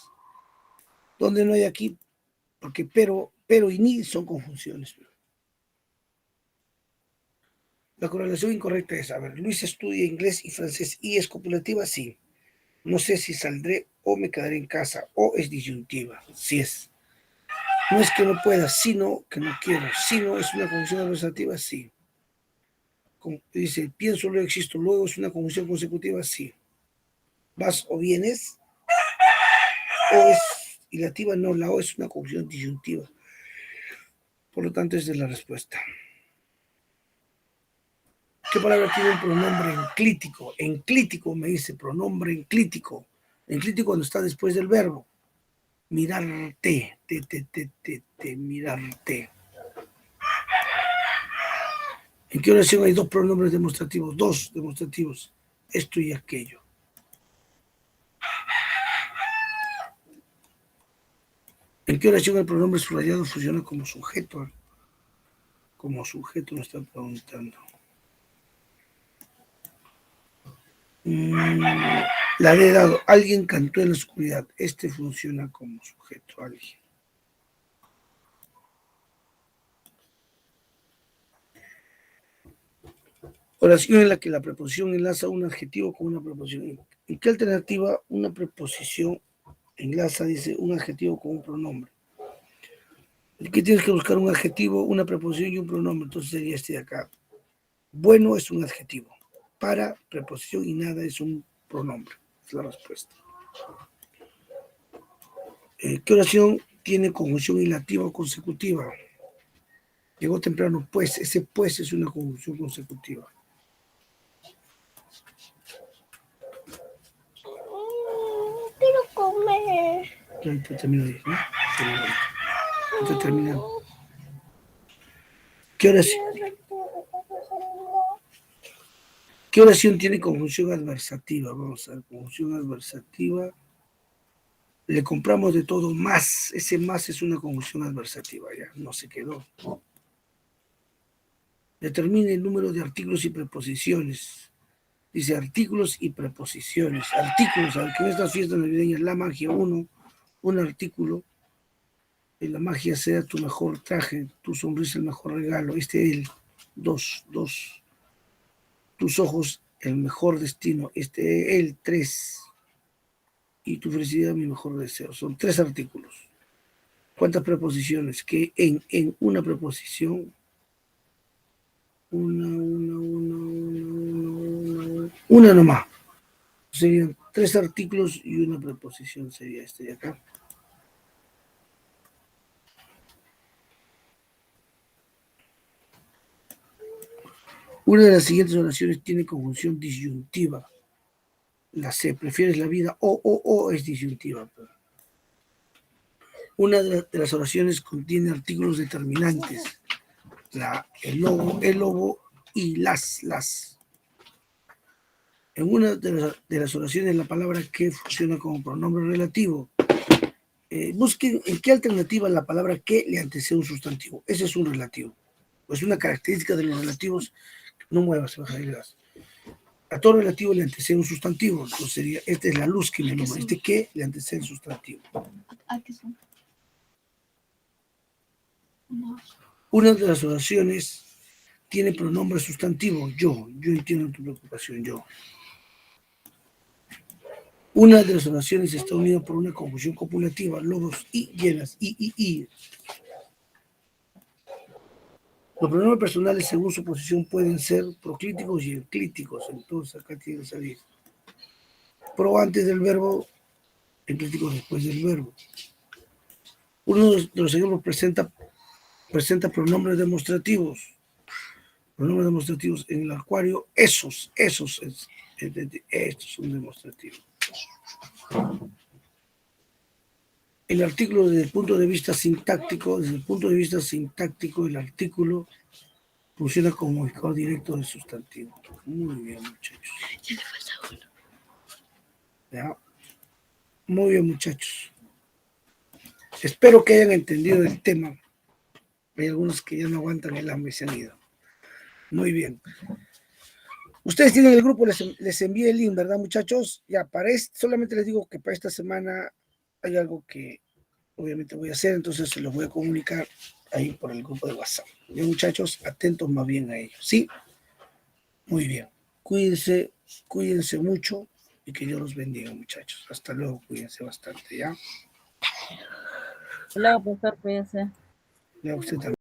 Donde no hay aquí, porque pero y ni son conjunciones. La correlación incorrecta es, a ver, Luis estudia inglés y francés y es copulativa, sí. No sé si saldré o me quedaré en casa, o es disyuntiva, sí es. No es que no pueda, sino que no quiero. Sino es una conjunción adversativa, sí. Como dice, pienso, luego existo, luego es una conjunción consecutiva, sí. Vas o vienes, o es ilativa, no, la o es una conjunción disyuntiva. Por lo tanto, esa es la respuesta. ¿Qué palabra tiene un pronombre enclítico? Enclítico me dice, pronombre enclítico. Enclítico cuando está después del verbo. Mirarte, mirarte. ¿En qué oración hay dos pronombres demostrativos? Dos demostrativos. Esto y aquello. ¿En qué oración el pronombre subrayado funciona como sujeto? Como sujeto me están preguntando. La he dado. Alguien cantó en la oscuridad. Este funciona como sujeto. Alguien. Oración en la que la preposición enlaza un adjetivo con una preposición. ¿En qué alternativa una preposición enlaza, dice, un adjetivo con un pronombre? ¿Qué tienes que buscar? Un adjetivo, una preposición y un pronombre. Entonces sería este de acá. Bueno es un adjetivo. Para, preposición y nada es un pronombre. Es la respuesta. ¿Qué oración tiene conjunción ilativa o consecutiva? Llegó temprano, pues. Ese pues es una conjunción consecutiva. Quiero comer. Ya te termino de decir, ¿no? Ya termina. ¿Qué oración tiene conjunción adversativa? Vamos a ver, conjunción adversativa. Le compramos de todo más. Ese más es una conjunción adversativa, ya no se quedó. Determine el número de artículos y preposiciones. Dice artículos y preposiciones. Artículos, al que en estas fiestas navideñas la magia 1, un artículo. En la magia sea tu mejor traje, tu sonrisa el mejor regalo. Este el 2. Tus ojos el mejor destino. Este el 3. Y tu felicidad mi mejor deseo. Son 3 artículos. ¿Cuántas preposiciones? Que en una preposición, una nomás. Serían 3 artículos y una preposición sería este de acá. Una de las siguientes oraciones tiene conjunción disyuntiva. La C, ¿prefieres la vida? O es disyuntiva. Una de las oraciones contiene artículos determinantes. El lobo y las. En una de las oraciones la palabra que funciona como pronombre relativo. Busquen en qué alternativa la palabra que le antecede un sustantivo. Ese es un relativo. Es una característica de los relativos. No muevas, baja el gas. A todo relativo le antecede un sustantivo. Entonces sería, esta es la luz que me nombra. Este que le antecede el sustantivo. ¿A qué son? No. Una de las oraciones tiene pronombre sustantivo. Yo entiendo tu preocupación, yo. Una de las oraciones está unida por una conjunción copulativa, lobos y llenas, y. Los pronombres personales, según su posición, pueden ser proclíticos y enclíticos. Entonces, acá tiene que salir pro antes del verbo, enclítico después del verbo. Uno de los ejemplos presenta pronombres demostrativos. Pronombres demostrativos en el acuario, esos es un demostrativo. El artículo desde el punto de vista sintáctico, el artículo funciona como modificador directo del sustantivo. Muy bien, muchachos. Ya le falta uno. ¿Ya? Muy bien, muchachos. Espero que hayan entendido el tema. Hay algunos que ya no aguantan el hambre y se han ido. Muy bien. Ustedes tienen el grupo, les envié el link, ¿verdad, muchachos? Ya, solamente les digo que para esta semana hay algo que obviamente voy a hacer, entonces se los voy a comunicar ahí por el grupo de WhatsApp. Bien, muchachos, atentos más bien a ellos, ¿sí? Muy bien. Cuídense mucho y que Dios los bendiga, muchachos. Hasta luego, cuídense bastante, ¿ya? Hola, profesor, cuídese. Ya usted también.